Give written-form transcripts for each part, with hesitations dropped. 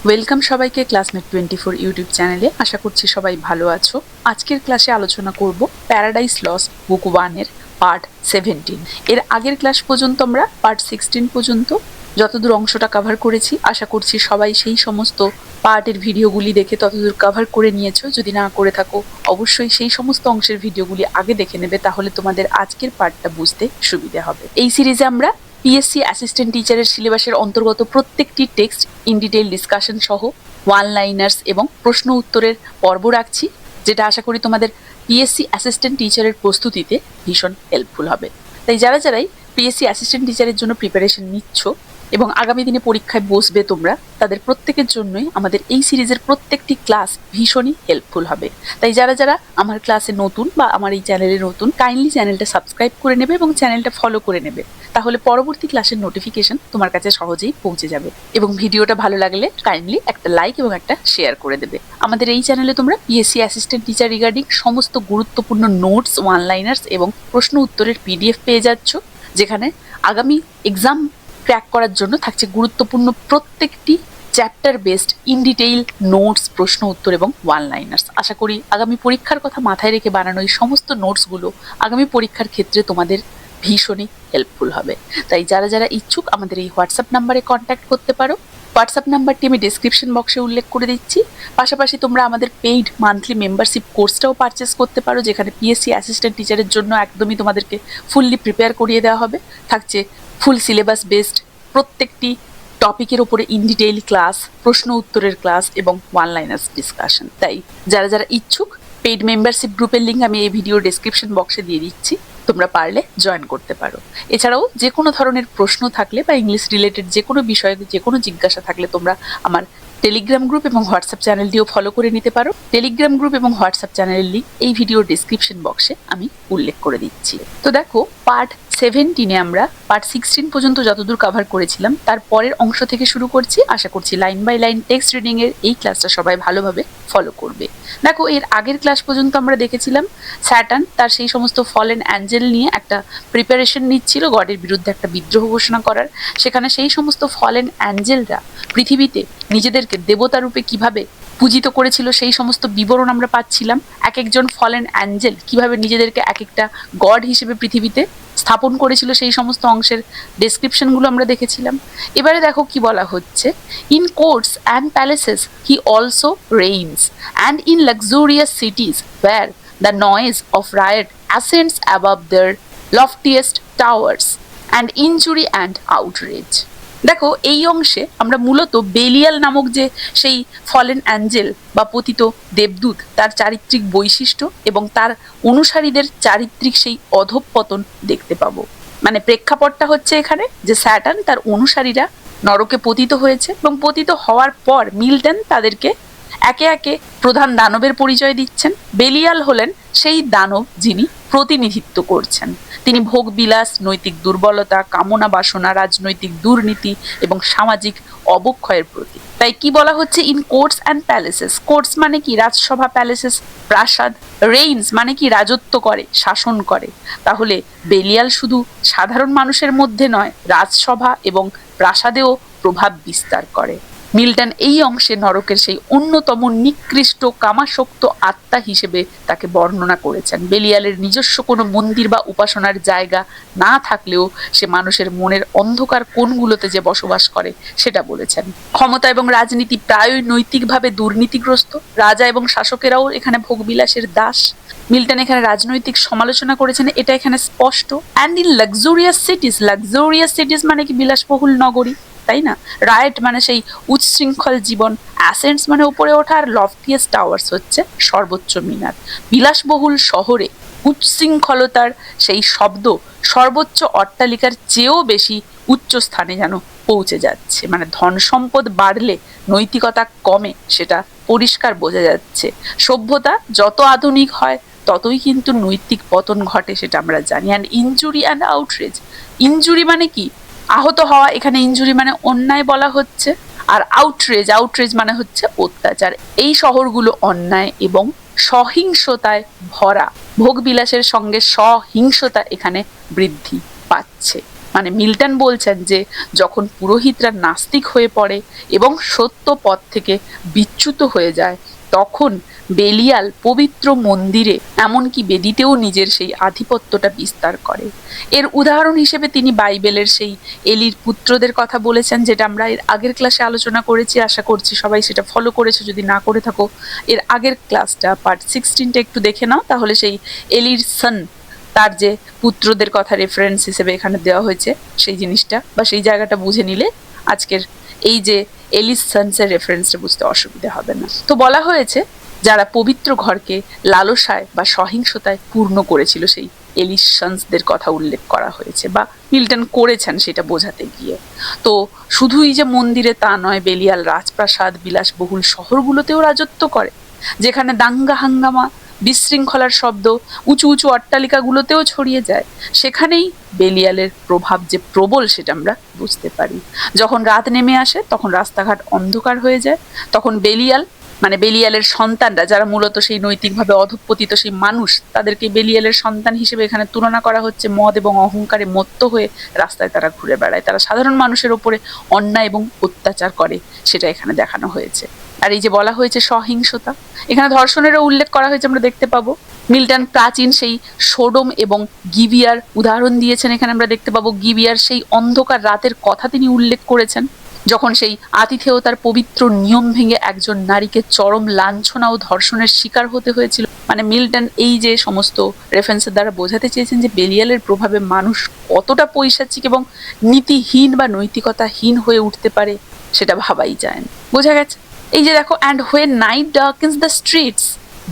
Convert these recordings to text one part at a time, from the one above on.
Welcome সবাইকে classmate 24 YouTube চ্যানেলে। আশা করছি সবাই ভালো আছো। আজকের ক্লাসে আলোচনা করব প্যারাডাইস লস্ট বুক 1 এর পার্ট 17। এর আগের ক্লাস পর্যন্ত আমরা পার্ট 16 পর্যন্ত যতদূর অংশটা কভার করেছি, আশা করছি সবাই সেই সমস্ত পার্টের ভিডিওগুলি দেখে ততদূর কভার করে নিয়েছো। যদি না করে থাকো অবশ্যই সেই সমস্ত অংশের ভিডিওগুলি আগে দেখে নেবে, তাহলে তোমাদের আজকের পার্টটা বুঝতে সুবিধা হবে। এই সিরিজে আমরা পিএসসি অ্যাসিস্ট্যান্ট টিচারের সিলেবাসের অন্তর্গত প্রত্যেকটি টেক্সট ইন ডিটেইল ডিসকাশন সহ ওয়ান লাইনার্স এবং প্রশ্ন উত্তরের পর্ব রাখছি, যেটা আশা করি তোমাদের পিএসসি অ্যাসিস্ট্যান্ট টিচারের প্রস্তুতিতে ভীষণ হেল্পফুল হবে। তাই যারাই পিএসসি অ্যাসিস্ট্যান্ট টিচারের জন্য প্রিপারেশন নিচ্ছ এবং আগামী দিনে পরীক্ষায় বসবে তোমরা, তাদের প্রত্যেকের জন্যই আমাদের এই সিরিজের প্রত্যেকটি ক্লাস ভীষণই হেল্পফুল হবে। তাই যারা আমার ক্লাসে নতুন বা আমার এই চ্যানেলে নতুন, কাইন্ডলি চ্যানেলটা সাবস্ক্রাইব করে নেবে এবং চ্যানেলটা ফলো করে নেবে, তাহলে পরবর্তী ক্লাসের নোটিফিকেশন তোমার কাছে সহজেই পৌঁছে যাবে। এবং ভিডিওটা ভালো লাগলে কাইন্ডলি একটা লাইক এবং একটা শেয়ার করে দেবে। আমাদের এই চ্যানেলে তোমরা পিএসসি অ্যাসিস্ট্যান্ট টিচার রিগার্ডিং সমস্ত গুরুত্বপূর্ণ নোটস, ওয়ান লাইনার্স এবং প্রশ্ন উত্তরের পিডিএফ পেয়ে যাচ্ছ, যেখানে আগামী এক্সাম ক্র্যাক করার জন্য থাকছে গুরুত্বপূর্ণ প্রত্যেকটি chapter based in detail notes, প্রশ্ন উত্তর এবং ওয়ান লাইনার্স। আশা করি আগামী পরীক্ষার কথা মাথায় রেখে বানানো এই সমস্ত নোটসগুলো আগামী পরীক্ষার ক্ষেত্রে তোমাদের ভীষণই হেল্পফুল হবে। তাই যারা ইচ্ছুক আমাদের এই হোয়াটসঅ্যাপ নাম্বারে কন্ট্যাক্ট করতে পারো। হোয়াটসঅ্যাপ নাম্বারটি আমি ডেসক্রিপশন বক্সে উল্লেখ করে দিচ্ছি। পাশাপাশি তোমরা আমাদের পেইড মান্থলি মেম্বারশিপ কোর্সটাও পারচেস করতে পারো, যেখানে পিএসসি অ্যাসিস্ট্যান্ট টিচারের জন্য একদমই তোমাদেরকে ফুললি প্রিপেয়ার করিয়ে দেওয়া হবে। থাকছে ফুল সিলেবাস বেসড প্রত্যেকটি টপিকের উপরে ইন ডিটেইল ক্লাস, প্রশ্ন উত্তরের ক্লাস এবং ওয়ান লাইনার্স ডিসকাশন। তাই যারা ইচ্ছুক, পেইড মেম্বারশিপ গ্রুপের লিঙ্ক আমি এই ভিডিও ডেসক্রিপশন বক্সে দিয়ে দিচ্ছি, তোমরা পারলে জয়েন করতে পারো। এছাড়াও যে কোনো ধরনের প্রশ্ন থাকলে বা ইংলিশ রিলেটেড যে কোনো বিষয়ে যে কোনো জিজ্ঞাসা থাকলে তোমরা আমার টেলিগ্রাম গ্রুপ এবং হোয়াটসঅ্যাপ চ্যানেলটিও ফলো করে নিতে পারো। টেলিগ্রাম গ্রুপ এবং হোয়াটসঅ্যাপ চ্যানেলের লিঙ্ক এই ভিডিও ডেসক্রিপশন বক্সে আমি উল্লেখ করে দিচ্ছি। তো দেখো, পার্ট 17-এ আমরা পার্ট 16 পর্যন্ত যতদূর কভার করেছিলাম তার পরের অংশ থেকে শুরু করছি। আশা করছি line by line text reading এর এই ক্লাসটা সবাই ভালোভাবে ফলো করবে। দেখো, এর আগের ক্লাস পর্যন্ত আমরা দেখেছিলাম স্যাটার্ন তার সেই সমস্ত ফলেন অ্যাঞ্জেল নিয়ে একটা প্রিপারেশন নিচ্ছিল গডের বিরুদ্ধে একটা বিদ্রোহ ঘোষণা করার। সেখানে সেই সমস্ত ফলেন অ্যাঞ্জেলরা পৃথিবীতে নিজেদেরকে দেবতা রূপে কিভাবে পূজিত করেছিল সেই সমস্ত বিবরণ আমরা পাচ্ছিলাম। এক একজন ফলেন অ্যাঞ্জেল কিভাবে নিজেদেরকে এক একটা গড হিসেবে পৃথিবীতে স্থাপন করেছিল সেই সমস্ত অংশের ডেসক্রিপশনগুলো আমরা দেখেছিলাম। এবারে দেখো কি বলা হচ্ছে, in courts and palaces he also reigns and in luxurious cities where the noise of riot ascends above their loftiest towers and injury and outrage. দেখো, এই অংশে আমরা মূলত বেলিয়াল নামক যে সেই ফলেন অ্যাঞ্জেল বা পতিত দেবদূত, তার চারিত্রিক বৈশিষ্ট্য এবং তার অনুসারীদের চারিত্রিক সেই অধঃপতন দেখতে পাবো। মানে প্রেক্ষাপটটা হচ্ছে এখানে যে স্যাটার্ন তার অনুসারীরা নরকে পতিত হয়েছে এবং পতিত হওয়ার পর মিল্টন তাদেরকে একে একে প্রধান দানবের পরিচয় দিচ্ছেন। বেলিয়াল হলেন সেই দানব যিনি প্রতিনিধিত্ব করছেন। তিনি ভোগ বিলাস, নৈতিক দুর্বলতা, কামনা বাসনা, রাজনৈতিক দুর্নীতি এবং সামাজিক অবক্ষয়ের প্রতীক। তাই কি বলা হচ্ছে, in courts and palaces. Courts মানে কি রাজসভা, প্যালেসেস প্রাসাদ, রেইনস মানে কি রাজত্ব করে, শাসন করে। তাহলে বেলিয়াল শুধু সাধারণ মানুষের মধ্যে নয়, রাজসভা এবং প্রাসাদেও প্রভাব বিস্তার করে। মিল্টন এই অংশে নরকের সেই অন্যতম নিকৃষ্ট কামাসক্ত আত্মা হিসেবে তাকে বর্ণনা করেছেন। বেলিয়ালের নিজস্ব কোনো মন্দির বা উপাসনার জায়গা না থাকলেও সে মানুষের মনের অন্ধকার কোণগুলোতে যে বসবাস করে সেটা বলেছেন। ক্ষমতা এবং রাজনীতি প্রায়ই নৈতিকভাবে দুর্নীতিগ্রস্ত। রাজা এবং শাসকেরাও এখানে ভোগবিলাসের দাস। মিল্টন এখানে রাজনৈতিক সমালোচনা করেছেন, এটা এখানে স্পষ্ট। অ্যান্ড ইন লাক্সুরিয়াস সিটিজ, লাক্সুরিয়াস সিটিজ মানে কি বিলাসবহুল নগরী, তাই না? রায়েট মানে সেই উচ্ছৃঙ্খল জীবন, অ্যাসেন্টস মানে উপরে ওঠা, আর লফটিয়েস্ট টাওয়ার্স হচ্ছে সর্বোচ্চ মিনার। বিলাসবহুল শহরে উচ্ছৃঙ্খলতার সেই শব্দ সর্বোচ্চ অট্টালিকার চেয়েও বেশি উচ্চ স্থানে যেন পৌঁছে যাচ্ছে। মানে ধন সম্পদ বাড়লে নৈতিকতা কমে, সেটা পরিষ্কার বোঝা যাচ্ছে। সভ্যতা যত আধুনিক হয় ততই কিন্তু নৈতিক পতন ঘটে, সেটা আমরা জানি। And injury and outrage, injury মানে কি আহত হওয়া, এখানে ইনজুরি মানে অন্যায় বলা হচ্ছে। আর আউটরেজ, আউটরেজ মানে হচ্ছে অত্যাচার। এই শহরগুলো অন্যায় এবং সহিংসতায় ভরা। ভোগবিলাসের সঙ্গে সহিংসতা এখানে বৃদ্ধি পাচ্ছে। মানে মিল্টন বলছেন যে যখন পুরোহিতরা নাস্তিক হয়ে পড়ে এবং সত্য পথ থেকে বিচ্যুত হয়ে যায়, তখন বেলিয়াল পবিত্র মন্দিরে এমনকি বেদিতেও নিজের সেই আধিপত্যটা বিস্তার করে। এর উদাহরণ হিসেবে তিনি বাইবেলের সেই এলির পুত্রদের কথা বলেছেন, যেটা আমরা এর আগের ক্লাসে আলোচনা করেছি। আশা করছি সবাই সেটা ফলো করেছো। যদি না করে থাকো, এর আগের ক্লাসটা পার্ট 16টা একটু দেখে নাও, তাহলে সেই এলির সন, তার যে পুত্রদের কথা রেফারেন্স হিসেবে এখানে দেওয়া হয়েছে, সেই জিনিসটা বা সেই জায়গাটা বুঝে নিলে আজকের এই যে এলিস সন্সের রেফারেন্সটা বুঝতে অসুবিধা হবে না। তো বলা হয়েছে যারা পবিত্র ঘরকে লালসায় বা সহিংসতায় পূর্ণ করেছিল, সেই এলিস সন্সদের কথা উল্লেখ করা হয়েছে বা মিল্টন করেছেন সেটা বোঝাতে গিয়ে। তো শুধুই যে মন্দিরে তা নয়, বেলিয়াল রাজপ্রাসাদ, বিলাসবহুল শহরগুলোতেও রাজত্ব করে, যেখানে দাঙ্গা হাঙ্গামা, বিশৃঙ্খলার শব্দ উঁচু উঁচু অট্টালিকাগুলোতেও ছড়িয়ে যায়। সেখানেই বেলিয়ালের প্রভাব যে প্রবল সেটা আমরা বুঝতে পারি। যখন রাত নেমে আসে তখন রাস্তাঘাট অন্ধকার হয়ে যায়, তখন বেলিয়াল মানে বেলিয়ালের সন্তানরা, যারা মূলত সেই নৈতিকভাবে অধঃপতিত সেই মানুষ, তাদেরকে বেলিয়ালের সন্তান হিসেবে এখানে তুলনা করা হচ্ছে। মদ এবং অহংকারে মত্ত হয়ে রাস্তায় তারা ঘুরে বেড়ায়, তারা সাধারণ মানুষের ওপরে অন্যায় এবং অত্যাচার করে, সেটা এখানে দেখানো হয়েছে। আর এই যে বলা হয়েছে সহিংসতা, এখানে ধর্ষণেরও উল্লেখ করা হয়েছে, আমরা দেখতে পাবো। মিল্টন প্রাচীন সেই সোডম এবং গিবিয়ার উদাহরণ দিয়েছেন। এখানে আমরা দেখতে পাবো গিবিয়ার সেই অন্ধকার রাতের কথা তিনি উল্লেখ করেছেন, যখন সেই আতিথেয়তার পবিত্র নিয়ম ভেঙে একজন নারীকে চরম লাঞ্ছনা ও ধর্ষণের শিকার হতে হয়েছিল। মানে মিল্টন এই যে সমস্ত রেফারেন্সের দ্বারা বোঝাতে চেয়েছেন যে বেলিয়ালের প্রভাবে মানুষ কতটা পৈশাচিক এবং নীতিহীন বা নৈতিকতাহীন হয়ে উঠতে পারে, সেটা ভাবাই যায় না। বোঝা গেছে? এই যে দেখো, and when night darkens the streets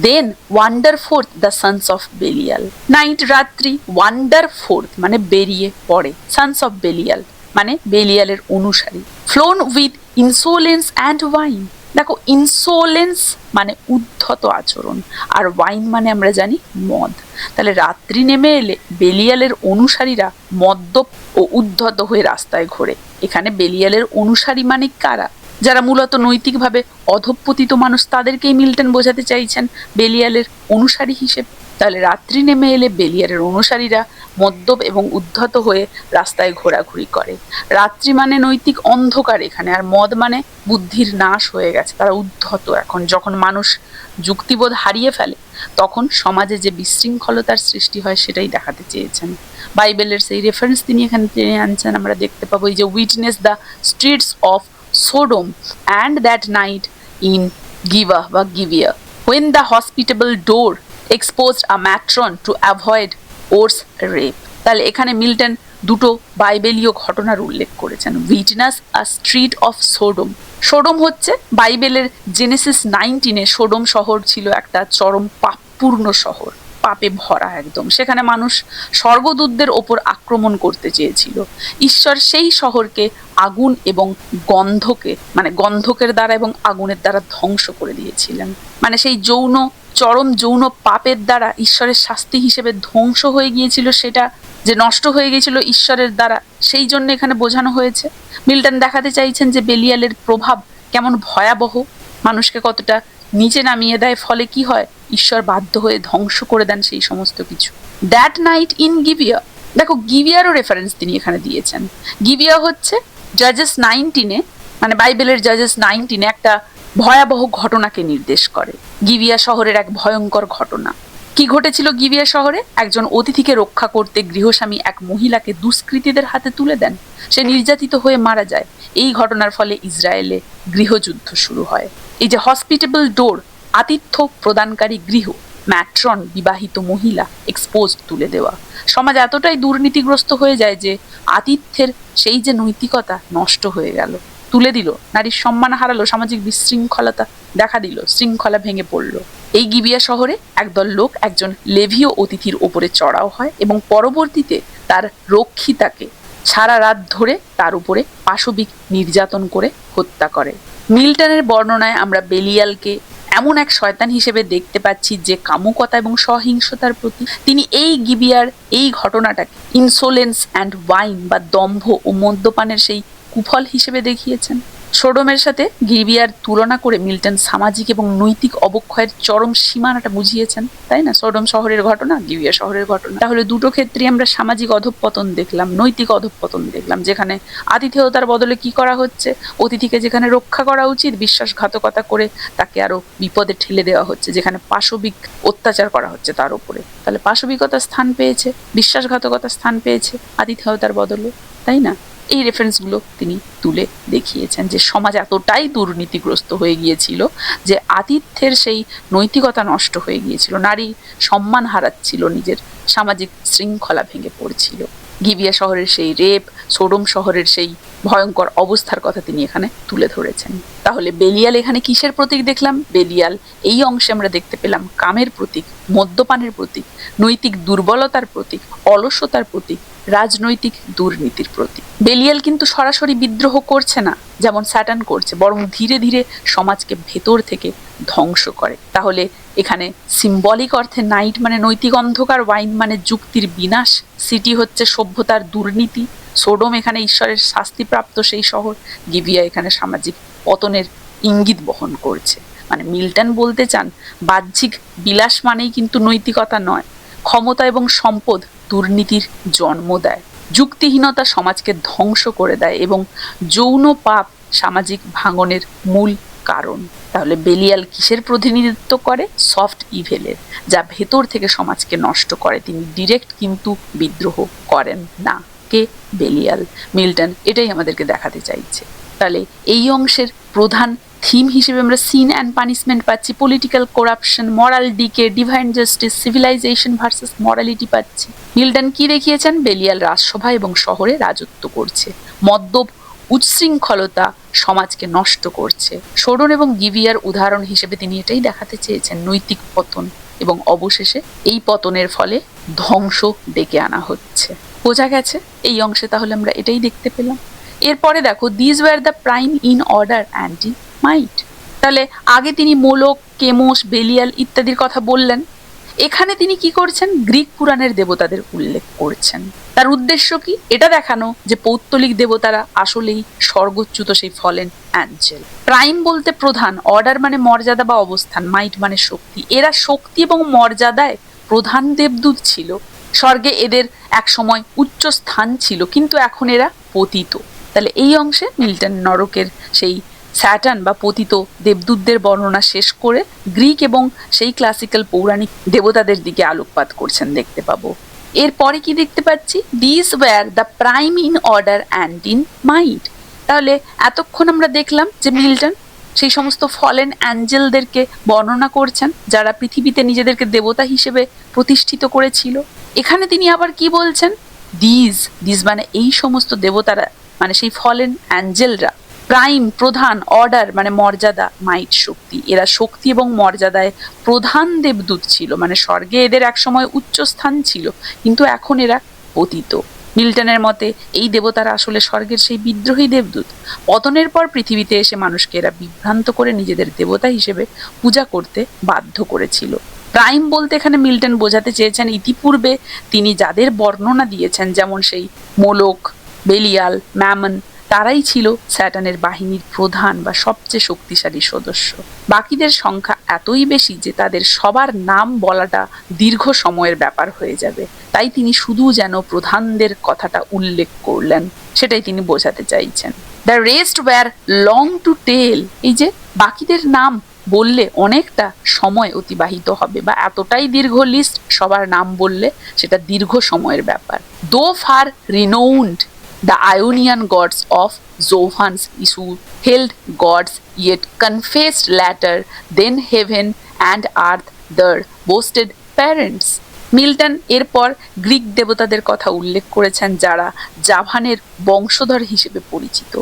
then wander forth the sons of Belial. Night, রাত্রি, ওয়ান্ডার ফোর্থ মানে বেরিয়ে পড়ে, সন্স অফ বেলিয়াল মানে বেলিয়ালের অনুসারী। Flown with insolence and wine. দেখো, ইনসোলেন্স মানে উদ্ধত আচরণ, আর ওয়াইন মানে আমরা জানি মদ। তাহলে রাত্রি নেমে এলে বেলিয়ালের অনুসারীরা মদ্যপ ও উদ্ধত হয়ে রাস্তায় ঘোরে। এখানে বেলিয়ালের অনুসারী মানে কারা? যারা মূলত নৈতিকভাবে অধঃপতিত মানুষ, তাদেরকেই মিল্টন বোঝাতে চাইছেন বেলিয়ালের অনুসারী হিসেবে। তাহলে রাত্রি নেমে এলে বেলিয়ালের অনুসারীরা মদ্যপ এবং উদ্ধত হয়ে রাস্তায় ঘোরাঘুরি করে। রাত্রি মানে নৈতিক অন্ধকার এখানে, আর মদ মানে বুদ্ধির নাশ হয়ে গেছে, তারা উদ্ধত। এখন যখন মানুষ যুক্তিবোধ হারিয়ে ফেলে, তখন সমাজে যে বিশৃঙ্খলতার সৃষ্টি হয় সেটাই দেখাতে চেয়েছেন। বাইবেলের সেই রেফারেন্স তিনি এখানে টেনে আনছেন। আমরা দেখতে পাবো এই যে witness the streets of Sodom and that night in Giva বা Gibeah, when the hospitable door exposed a matron to avoid Or's rape. তাহলে এখানে মিল্টন দুটো বাইবেলীয় ঘটনার উল্লেখ করেছেন। Witness a street of Sodom. Sodom হচ্ছে বাইবেলের জেনেসিস 19-এ সোডম শহর ছিল একটা চরম পাপপূর্ণ শহর, পাপে ভরা একদম। সেখানে মানুষ স্বর্গদূতদের ওপর আক্রমণ করতে চেয়েছিল। ঈশ্বর সেই শহরকে আগুন এবং গন্ধকের দ্বারা এবং আগুনের দ্বারা ধ্বংস করে দিয়েছিলেন। মানে সেই চরম যৌন পাপের দ্বারা ঈশ্বরের শাস্তি হিসেবে ধ্বংস হয়ে গিয়েছিল, সেটা যে নষ্ট হয়ে গিয়েছিল ঈশ্বরের দ্বারা, সেই জন্য এখানে বোঝানো হয়েছে। মিল্টন দেখাতে চাইছেন যে বেলিয়ালের প্রভাব কেমন ভয়াবহ, মানুষকে কতটা নিচে নামিয়ে দেয়, ফলে কি হয়, ঈশ্বর বাধ্য হয়ে ধ্বংস করে দেন সেই সমস্ত কিছু। That night in Gibeah. দেখো, গিবিয়ারও রেফারেন্স তিনি এখানে দিয়েছেন। গিবিয়া হচ্ছে জাজেস 19-এ, মানে বাইবেলের জাজেস 19-এ একটা ভয়াবহ ঘটনাকে নির্দেশ করে। গিবিয়া শহরের এক ভয়ঙ্কর ঘটনা। কি ঘটেছিল গিবিয়া শহরে? একজন অতিথিকে রক্ষা করতে গৃহস্বামী এক মহিলাকে দুষ্কৃতীদের হাতে তুলে দেন। সে নির্যাতিত হয়ে মারা যায়। এই ঘটনার ফলে ইসরায়েলে গৃহযুদ্ধ শুরু হয়। এই যে হসপিটেবল ডোর, আতিথ্য প্রদানকারী গৃহ, ম্যাট্রন বিবাহিত মহিলা, এক্সপোজড তুলে দেওয়া। সমাজ এতটাই দুর্নীতিগ্রস্ত হয়ে যায় যে আতিথ্যের সেই যে নৈতিকতা নষ্ট হয়ে গেল, তুলে দিল, নারীর সম্মান হারালো, সামাজিক বিশৃঙ্খলতা দেখা দিল, শৃঙ্খলা ভেঙে পড়লো। এই গিবিয়া শহরে একদল লোক একজন লেভীয় অতিথির ওপরে চড়াও হয় এবং পরবর্তীতে তার রক্ষিতাকে সারা রাত ধরে তার উপরে পাশবিক নির্যাতন করে হত্যা করে। মিল্টনের বর্ণনায় আমরা বেলিয়ালকে এমন এক শয়তান হিসেবে দেখতে পাচ্ছি যে কামুকতা এবং সহিংসতার প্রতি। তিনি এই গিবিয়ার এই ঘটনাটাকে ইনসোলেন্স অ্যান্ড ওয়াইন বা দম্ভ ও মদ্যপানের সেই কুফল হিসেবে দেখিয়েছেন। সোডোমের সাথে গিবিয়ার তুলনা করে মিল্টন সামাজিক এবং নৈতিক অবক্ষয়ের চরম সীমানাটা বুঝিয়েছেন, তাই না? সোডোম শহরের ঘটনা, গিবিয়া শহরের ঘটনা। তাহলে দুটো ক্ষেত্রে আমরা সামাজিক অধঃপতন দেখলাম, নৈতিক অধঃপতন দেখলাম, যেখানে আতিথেয়তার বদলে কি করা হচ্ছে, অতিথিকে যেখানে রক্ষা করা উচিত বিশ্বাসঘাতকতা করে তাকে আরো বিপদে ঠেলে দেওয়া হচ্ছে, যেখানে পাশবিক অত্যাচার করা হচ্ছে তার উপরে। তাহলে পাশবিকতা স্থান পেয়েছে, বিশ্বাসঘাতকতা স্থান পেয়েছে আতিথেয়তার বদলে, তাই না? এই রেফারেন্সগুলো তিনি তুলে দেখিয়েছেন যে সমাজ এতটাই দুর্নীতিগ্রস্ত হয়ে গিয়েছিল যে আতিথ্যের সেই নৈতিকতা নষ্ট হয়ে গিয়েছিল, নারী সম্মান হারাচ্ছিল, নিজের সামাজিক শৃঙ্খলা ভেঙে পড়ছিল। গিবিয়া শহরের সেই রেপ, সোডোম শহরের সেই ভয়ঙ্কর অবস্থার কথা তিনি এখানে তুলে ধরেছেন। তাহলে বেলিয়াল এখানে কিসের প্রতীক দেখলাম? বেলিয়াল এই অংশে আমরা দেখতে পেলাম কামের প্রতীক, মদ্যপানের প্রতীক, নৈতিক দুর্বলতার প্রতীক, অলসতার প্রতীক, রাজনৈতিক দুর্নীতির প্রতীক। বেলিয়াল কিন্তু সরাসরি বিদ্রোহ করছে না যেমন স্যাটার্ন করছে, বরং ধীরে ধীরে সমাজকে ভেতর থেকে ধ্বংস করে। তাহলে এখানে সিম্বলিক অর্থে নাইট মানে নৈতিক অন্ধকার, ওয়াইন মানে যুক্তির বিনাশ, সিটি হচ্ছে সভ্যতার দুর্নীতি, সোডোম এখানে ঈশ্বরের শাস্তিপ্রাপ্ত সেই শহর, গিবিয়া এখানে সামাজিক পতনের ইঙ্গিত বহন করছে। মানে মিল্টন বলতে চান বাহ্যিক বিলাস মানেই কিন্তু নৈতিকতা নয়, ক্ষমতা এবং সম্পদ দুর্নীতির জন্ম দেয়, যুক্তিহীনতা সমাজকে ধ্বংস করে দেয় এবং যৌন পাপ সামাজিক ভাঙনের মূল কারণ। তাহলে বেলিয়াল কিসের প্রতিনিধিত্ব করে? সফট ইভেলের, যা ভেতর থেকে সমাজকে নষ্ট করে। তিনি ডিরেক্ট কিন্তু বিদ্রোহ করেন না। কে? বেলিয়াল। মিল্টন এটাই আমাদেরকে দেখাতে চাইছে। তাহলে এই অংশের প্রধান থিম হিসেবে আমরা সিন অ্যান্ড পানিশমেন্ট পাচ্ছি, political corruption, moral decay, divine justice, civilization versus morality পাচ্ছি। মিল্টন কি দেখিয়েছেন? বেলিয়াল রাজসভা এবং শহরে রাজত্ব করছে, মদ্যপ উচ্ছৃঙ্খলতা সমাজকে নষ্ট করছে। সোডোম এবং গিবিয়ার উদাহরণ হিসেবে তিনি এটাই দেখাতে চেয়েছেন, নৈতিক পতন, এবং অবশেষে এই পতনের ফলে ধ্বংস ডেকে আনা হচ্ছে। বোঝা গেছে এই অংশে? তাহলে আমরা এটাই দেখতে পেলাম। এরপরে দেখো, this were the prime in order and in might. তাহলে আগে তিনি মোলক, কেমোস, বেলিয়াল ইত্যাদির কথা বললেন, এখানে তিনি কি করছেন? গ্রিক পুরাণের দেবতাদের উল্লেখ করছেন। তার উদ্দেশ্য কি? এটা দেখানো যে পৌত্তলিক দেবতারা আসলেই স্বর্গচ্যুত সেই ফলেন অ্যাঞ্জেল। প্রাইম বলতে প্রধান, অর্ডার মানে মর্যাদা বা অবস্থান, মাইট মানে শক্তি। এরা শক্তি এবং মর্যাদায় প্রধান দেবদূত ছিল, স্বর্গে এদের এক সময় উচ্চ স্থান ছিল, কিন্তু এখন এরা পতিত। তাহলে এই অংশে মিল্টন নরকের সেই স্যাটার্ন বা পতিত দেবদূতদের বর্ণনা শেষ করে গ্রিক এবং সেই ক্লাসিক্যাল পৌরাণিক দেবতাদের দিকে আলোকপাত করছেন, দেখতে পাবো। এরপরে কি দেখতে পাচ্ছি? This were the prime in order and in might. তাহলে এতক্ষণ আমরা দেখলাম যে মিল্টন সেই সমস্ত ফলেন অ্যাঞ্জেলদেরকে বর্ণনা করছেন যারা পৃথিবীতে নিজেদেরকে দেবতা হিসেবে প্রতিষ্ঠিত করেছিল। এখানে তিনি আবার কি বলছেন? দিস মানে এই সমস্ত দেবতারা, মানে সেই ফলেন অ্যাঞ্জেলরা, প্রাইম প্রধান, অর্ডার মানে মর্যাদা, মাইট শক্তি, এরা শক্তি এবং মর্যাদায় প্রধান দেবদূত ছিল, মানে স্বর্গে এদের একসময় উচ্চ স্থান ছিল, কিন্তু এখন এরা পতিত। মিল্টনের মতে এই দেবতারা আসলে স্বর্গের সেই বিদ্রোহী দেবদূত। পতনের পর পৃথিবীতে এসে মানুষকে এরা বিভ্রান্ত করে নিজেদের দেবতা হিসেবে পূজা করতে বাধ্য করেছিল। প্রাইম বলতে এখানে মিল্টন বোঝাতে চেয়েছেন ইতিপূর্বে তিনি যাদের বর্ণনা দিয়েছেন, যেমন সেই মোলক, বেলিয়াল, ম্যামন, তারাই ছিল স্যাটার্নের বাহিনীর প্রধান বা সবচেয়ে শক্তিশালী সদস্য। বাকিদের সংখ্যা এতই বেশি যে তাদের সবার নাম বলাটা দীর্ঘ সময়ের ব্যাপার হয়ে যাবে, তাই তিনি শুধু যেন প্রধানদের কথাটা উল্লেখ করলেন, সেটাই তিনি বোঝাতে চাইছেন। The rest were long to tell, এই যে বাকিদের নাম বললে অনেকটা সময় অতিবাহিত হবে, বা এতটাই দীর্ঘ লিস্ট, সবার নাম বললে সেটা দীর্ঘ সময়ের ব্যাপার। দো fur রিনোউন্ড the Ionian gods of Zophans issue held gods yet confessed latter than heaven and earth their boasted parents. Milton এরপর গ্রিক দেবতাদের কথা উল্লেখ করেছেন যারা জাভানের বংশধর হিসেবে পরিচিত।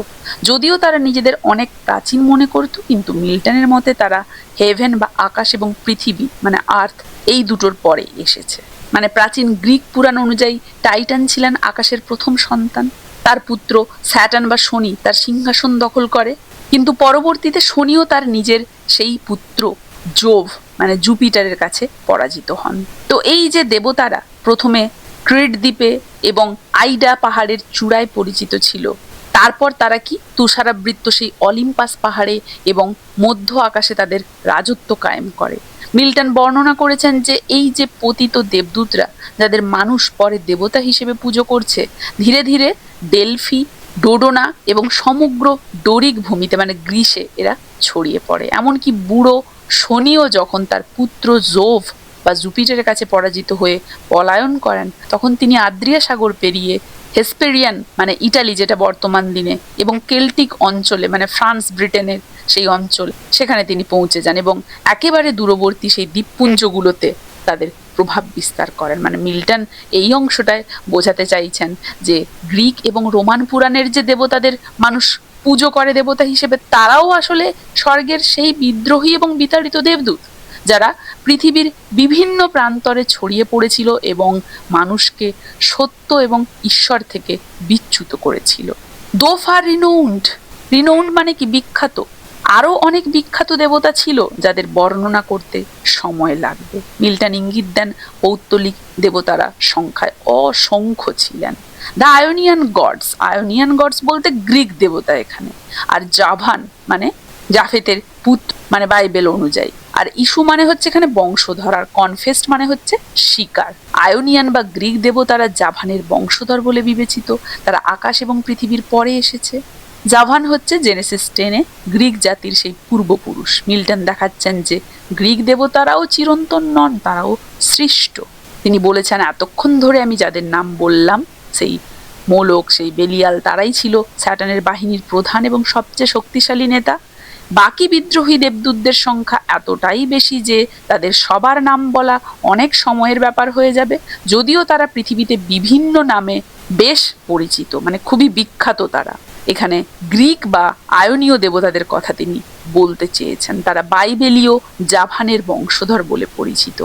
যদিও তারা নিজেদের অনেক প্রাচীন মনে করত, কিন্তু মিল্টনের মতে তারা হেভেন বা আকাশ এবং পৃথিবী মানে আর্থ এই দুটোর পরে এসেছে। মানে প্রাচীন গ্রিক পুরাণ অনুযায়ী টাইটান ছিলেন আকাশের প্রথম সন্তান, তার পুত্র স্যাটার্ন বা শনি তার সিংহাসন দখল করে, কিন্তু পরবর্তীতে শনিও তার নিজের সেই পুত্র জোভ মানে জুপিটারের কাছে পরাজিত হন। তো এই যে দেবতারা প্রথমে ক্রিট দ্বীপে এবং আইডা পাহাড়ের চূড়ায় পরিচিত ছিল, তারপর তারা কি তুষারাবৃত সেই অলিম্পাস পাহাড়ে এবং মধ্য আকাশে তাদের রাজত্ব কায়েম করে। মিল্টন বর্ণনা করেছেন যে এই যে পতিত দেবদূতরা, যাদের মানুষ পরে দেবতা হিসেবে পুজো করছে, ধীরে ধীরে ডেলফি, ডোডোনা এবং সমগ্র ডোরিক ভূমিতে মানে গ্রীসে এরা ছড়িয়ে পড়ে। এমনকি বুড়ো শনিও যখন তার পুত্র জোভ বা জুপিটারের কাছে পরাজিত হয়ে পলায়ন করেন, তখন তিনি আদ্রিয়া সাগর পেরিয়ে হেসপেরিয়ান মানে ইটালি, যেটা বর্তমান দিনে, এবং কেল্টিক অঞ্চলে মানে ফ্রান্স ব্রিটেনের সেই অঞ্চল, সেখানে তিনি পৌঁছে যান এবং একেবারে দূরবর্তী সেই দ্বীপপুঞ্জগুলোতে তাদের প্রভাব বিস্তার করেন। মানে মিল্টন এই অংশটায় বোঝাতে চাইছেন যে গ্রিক এবং রোমান পুরাণের যে দেবতাদের মানুষ পুজো করে দেবতা হিসেবে, তারাও আসলে স্বর্গের সেই বিদ্রোহী এবং বিতাড়িত দেবদূত, যারা পৃথিবীর বিভিন্ন প্রান্তরে ছড়িয়ে পড়েছিল এবং মানুষকে সত্য এবং ঈশ্বর থেকে বিচ্যুত করেছিল। দোফ আর রিনোউন্ড, রিনোউন্ড মানে কি বিখ্যাত, আরো অনেক বিখ্যাত দেবতা ছিল যাদের বর্ণনা করতে সময় লাগবে। মিল্টন ইঙ্গিত দেন পৌত্তলিক দেবতারা সংখ্যায় অসংখ্য ছিলেন। The Ionian gods, Ionian gods বলতে গ্রিক দেবতা এখানে, আর জাভান মানে জাফেতের পুত্র মানে বাইবেল অনুযায়ী, আর ইস্যু মানে হচ্ছে এখানে বংশধর, আর কনফেস্ট মানে হচ্ছে শিকার। আয়োনিয়ান বা গ্রিক দেবতারা জাভানের বংশধর বলে বিবেচিত, তারা আকাশ এবং পৃথিবীর পরে এসেছে। জাভান হচ্ছে জেনেসিস 10-এ গ্রিক জাতির সেই পূর্বপুরুষ। মিল্টন দেখাচ্ছেন যে গ্রিক দেবতারাও চিরন্তন নন, তারাও সৃষ্ট। তিনি বলেছেন এতক্ষণ ধরে আমি যাদের নাম বললাম, সেই মোলক, সেই বেলিয়াল, তারাই ছিল স্যাটানের বাহিনীর প্রধান এবং সবচেয়ে শক্তিশালী নেতা। বাকি বিদ্রোহী দেবদূতদের সংখ্যা এতটাই বেশি যে তাদের সবার নাম বলা অনেক সময়ের ব্যাপার হয়ে যাবে, যদিও তারা পৃথিবীতে বিভিন্ন নামে বেশ পরিচিত, মানে খুবই বিখ্যাত তারা। এখানে গ্রিক বা আয়োনীয় দেবতাদের কথা তিনি বলতে চেয়েছেন। তারা বাইবেলীয় জাভানের বংশধর বলে পরিচিত,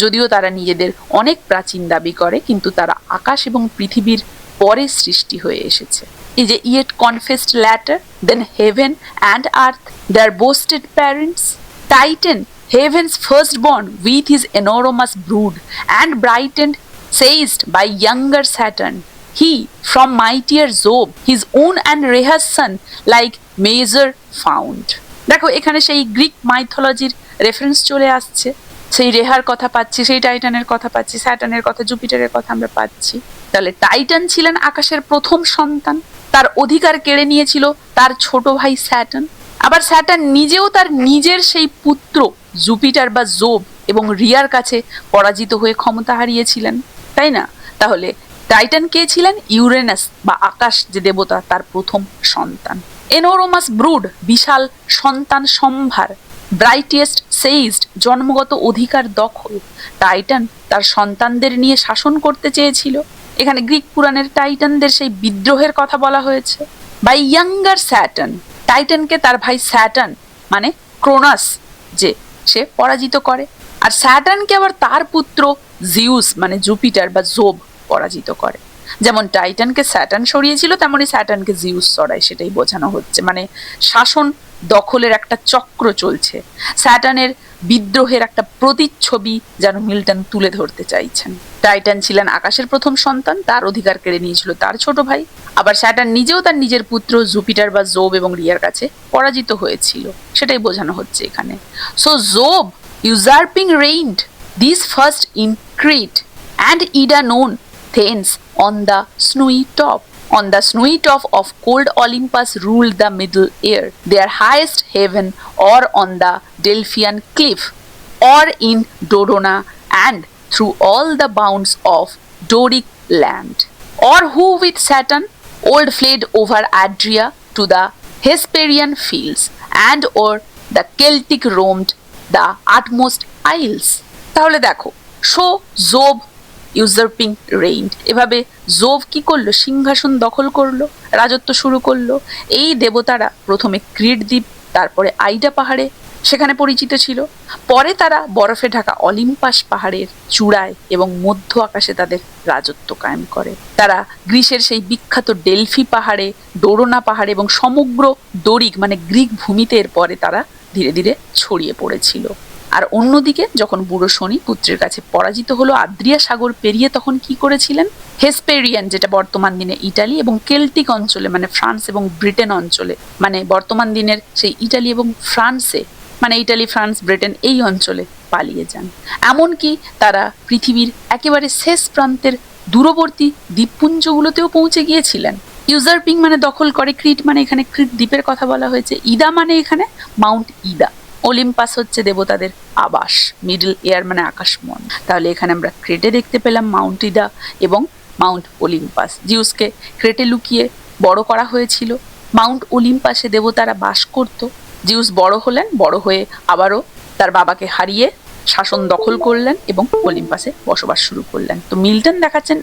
যদিও তারা নিজেদের অনেক প্রাচীন দাবি করে, কিন্তু তারা আকাশ এবং পৃথিবীর পরে সৃষ্টি হয়ে এসেছে। এই যে yet confessed latter than heaven and earth, their boasted parents, Titan, heaven's firstborn with his enormous brood, and brightened, seized by younger Saturn, he from mightier Job, his own and Rhea's son, like measure found. দেখো এখানে সেই Greek মাইথোলজির reference চলে আসছে, সেই রেহার কথা পাচ্ছি, সেই টাইটানের কথা পাচ্ছি, স্যাটার্নের কথা, জুপিটারের কথা আমরা পাচ্ছি। তাহলে টাইটান ছিলেন আকাশের প্রথম সন্তান, তার অধিকার কেড়ে নিয়েছিল তার ছোট ভাই স্যাটার্ন। আবার স্যাটার্ন নিজেও তার নিজের সেই পুত্র জুপিটার বা জোব এবং রিয়ার কাছে পরাজিত হয়ে ক্ষমতা হারিয়েছিলেন, তাই না? তাহলে টাইটান কে ছিলেন? ইউরেনাস বা আকাশ যে দেবতা, তার প্রথম সন্তান। এনোরোমাস ব্রুড, বিশাল সন্তান সম্ভার। ব্রাইটেস্ট সেইজড, জন্মগত অধিকার দখল। টাইটান তার সন্তানদের নিয়ে শাসন করতে চেয়েছিল। এখানে গ্রিক পুরাণের টাইটানদের সেই বিদ্রোহের কথা বলা হয়েছে। বাই ইয়াঙ্গার স্যাটার্ন, টাইটানকে তার ভাই স্যাটার্ন মানে ক্রোনাস যে, সে পরাজিত করে। আর স্যাটার্নকে আবার তার পুত্র জিউস মানে জুপিটার বা জোব পরাজিত করে। যেমন টাইটানকে স্যাটার্ন সরিয়েছিল, তেমনই স্যাটার্নকে জিউস সরায়, সেটাই বোঝানো হচ্ছে। মানে শাসন দখলের একটা চক্র চলছে। স্যাটার্নের বিদ্রোহের একটা প্রতিচ্ছবি যেন মিল্টন তুলে ধরতে চাইছেন। টাইটান ছিলেন আকাশের প্রথম সন্তান, তার অধিকার কেড়ে নিয়েছিল তার ছোট ভাই। আবার স্যাটার্ন নিজেও তার নিজের পুত্র জুপিটার বা জোব এবং রিয়ার কাছে পরাজিত হয়েছিল, সেটাই বোঝানো হচ্ছে এখানে। So Jove usurping reigned this first in Crete, and Ida known thence on the snowy top. On the snowy top of cold Olympus ruled the middle air, their highest heaven, or on the Delphian cliff, or in Dodona, and through all the bounds of Doric land. Or who with Saturn old fled over Adria to the Hesperian fields, and or the Celtic roamed the utmost isles. তাহলে দেখো, so job ইউজারপিং রেইন্ড, এভাবে job কি করলো? সিংহাসন দখল করলো, রাজত্ব শুরু করলো। এই দেবতারা প্রথমে ক্রিট দ্বীপ, তারপরে আইডা পাহাড়ে সেখানে পরিচিত ছিল। পরে তারা বরফে ঢাকা অলিম্পাস পাহাড়ের চূড়ায় এবং মধ্য আকাশে তাদের রাজত্ব কায়েম করে। তারা গ্রিসের সেই বিখ্যাত ডেলফি পাহাড়ে, ডোরোনা পাহাড়ে এবং সমগ্র ডোরিক মানে গ্রিক ভূমিতে এর পরে তারা ধীরে ধীরে ছড়িয়ে পড়েছিল। আর অন্যদিকে যখন বুড়ো শনি পুত্রের কাছে পরাজিত হলো আদ্রিয়া সাগর পেরিয়ে, তখন কি করেছিলেন? হেসপেরিয়ান, যেটা বর্তমান দিনে ইটালি এবং কেল্টিক অঞ্চলে মানে ফ্রান্স এবং ব্রিটেন অঞ্চলে, মানে বর্তমান দিনের সেই ইটালি এবং ফ্রান্সে, মানে ইটালি, ফ্রান্স, ব্রিটেন এই অঞ্চলে পালিয়ে যান। এমনকি তারা পৃথিবীর একেবারে শেষ প্রান্তের দূরবর্তী দ্বীপপুঞ্জগুলোতেও পৌঁছে গিয়েছিলেন। ইউজারপিং মানে দখল করে, ক্রিট মানে এখানে ক্রিট দ্বীপের কথা বলা হয়েছে, ইদা মানে এখানে মাউন্ট ইদা, অলিম্পাস হচ্ছে দেবতাদের আবাস, মিডল এয়ার মানে আকাশমন। তাহলে এখানে আমরা ক্রেটে দেখতে পেলাম মাউন্ট ইদা এবং মাউন্ট অলিম্পাস। জিউসকে ক্রেটে লুকিয়ে বড় করা হয়েছিল, মাউন্ট অলিম্পাসে দেবতারা বাস করত। জিউস বড় হলেন, বড় হয়ে আবারও তার বাবাকে হারিয়ে শাসন দখল করলেন এবং অলিম্পাসে বসবাস শুরু করলেন। তো মিল্টন দেখাচ্ছেন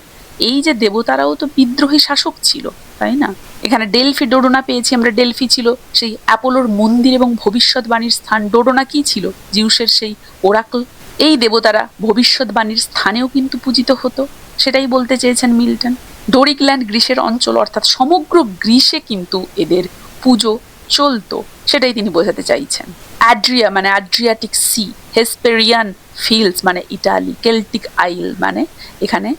এই যে দেবতারাও তো বিদ্রোহী শাসক ছিল, তাই না? এখানে ডেলফি ডোডোনা পেয়েছি আমরা, ডেলফি ছিল সেই অ্যাপোলোর মন্দির এবং ভবিষ্যৎবাণীর স্থান। ডোডোনা কি ছিল? জিউসের সেই ওরাকল। এই দেবতারা ভবিষ্যৎবাণীর স্থানেও কিন্তু পূজিত হতো, সেটাই বলতে চেয়েছেন মিল্টন। ডোরিকল্যান্ড গ্রিসের অঞ্চল, অর্থাৎ সমগ্র গ্রিসে কিন্তু এদের পুজো চলতো, সেটাই তিনি বোঝাতে চাইছেন। অ্যাড্রিয়া মানে অ্যাড্রিয়াটিক সি, হেসপেরিয়ান ফিল্ডস মানে ইটালি, কেল্টিক আইল মানে এখানে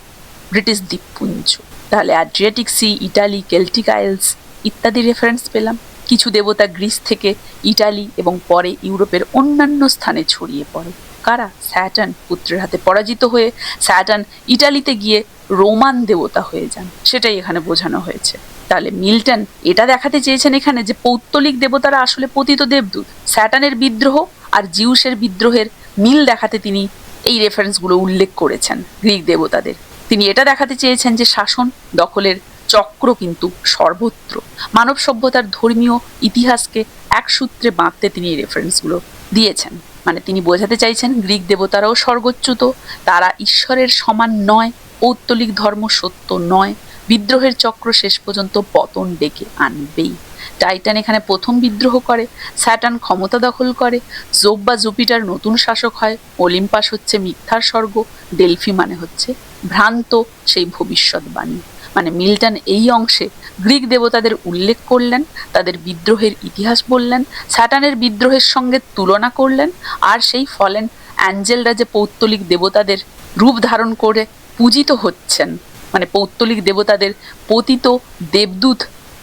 ব্রিটিশ দ্বীপপুঞ্জ। তাহলে Adriatic sea, Italy, Celtic isles ইত্যাদি রেফারেন্স পেলাম। কিছু দেবতা গ্রিস থেকে ইটালি এবং পরে ইউরোপের অন্যান্য স্থানে ছড়িয়ে পড়ে। কারা? স্যাটার্ন পুত্রের হাতে পরাজিত হয়ে স্যাটার্ন ইটালিতে গিয়ে রোমান দেবতা হয়ে যান, সেটাই এখানে বোঝানো হয়েছে। তাহলে মিল্টন এটা দেখাতে চেয়েছেন এখানে যে পৌত্তলিক দেবতারা আসলে পতিত দেবদূত। স্যাটার্নের বিদ্রোহ আর জিউসের বিদ্রোহের মিল দেখাতে তিনি এই রেফারেন্সগুলো উল্লেখ করেছেন গ্রিক দেবতাদের। তিনি এটা দেখাতে চেয়েছেন যে শাসন দখলের চক্র কিন্তু সর্বত্র। মানব সভ্যতার ধর্মীয় ইতিহাসকে এক সূত্রে বাঁধতে তিনি এই রেফারেন্সগুলো দিয়েছেন। মানে তিনি বোঝাতে চাইছেন গ্রিক দেবতারাও স্বর্গচ্যুত, তারা ঈশ্বরের সমান নয়, পৌত্তলিক ধর্ম সত্য নয়, বিদ্রোহের চক্র শেষ পর্যন্ত পতন ডেকে আনবেই। টাইটান এখানে প্রথম বিদ্রোহ করে, স্যাটার্ন ক্ষমতা দখল করে, জোব বা জুপিটার নতুন শাসক হয়, অলিম্পাস হচ্ছে মিথ্যার স্বর্গ, ডেলফি মানে হচ্ছে ভ্রান্ত সেই ভবিষ্যৎবাণী। মানে মিল্টন এই অংশে গ্রিক দেবতাদের উল্লেখ করলেন, তাদের বিদ্রোহের ইতিহাস বললেন, স্যাটার্নের বিদ্রোহের সঙ্গে তুলনা করলেন, আর সেই ফলেন অ্যাঞ্জেলরা যে পৌত্তলিক দেবতাদের রূপ ধারণ করে পূজিত হচ্ছেন, মানে পৌত্তলিক দেবতাদের পতিত দেবদূত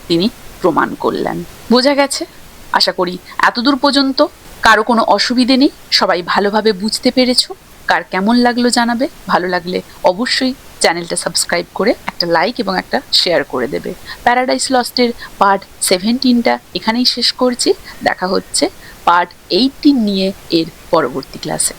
তিনি প্রমাণ করলেন। বোঝা গেছে? আশা করি এতদূর পর্যন্ত কারো কোনো অসুবিধে নেই, সবাই ভালোভাবে বুঝতে পেরেছো। কার কেমন লাগলো জানাবে, ভালো লাগলে অবশ্যই চ্যানেলটা সাবস্ক্রাইব করে একটা লাইক এবং একটা শেয়ার করে দেবে। প্যারাডাইস লস্টের পার্ট 17টা এখানেই শেষ করছি, দেখা হচ্ছে পার্ট 18 নিয়ে এর পরবর্তী ক্লাসে।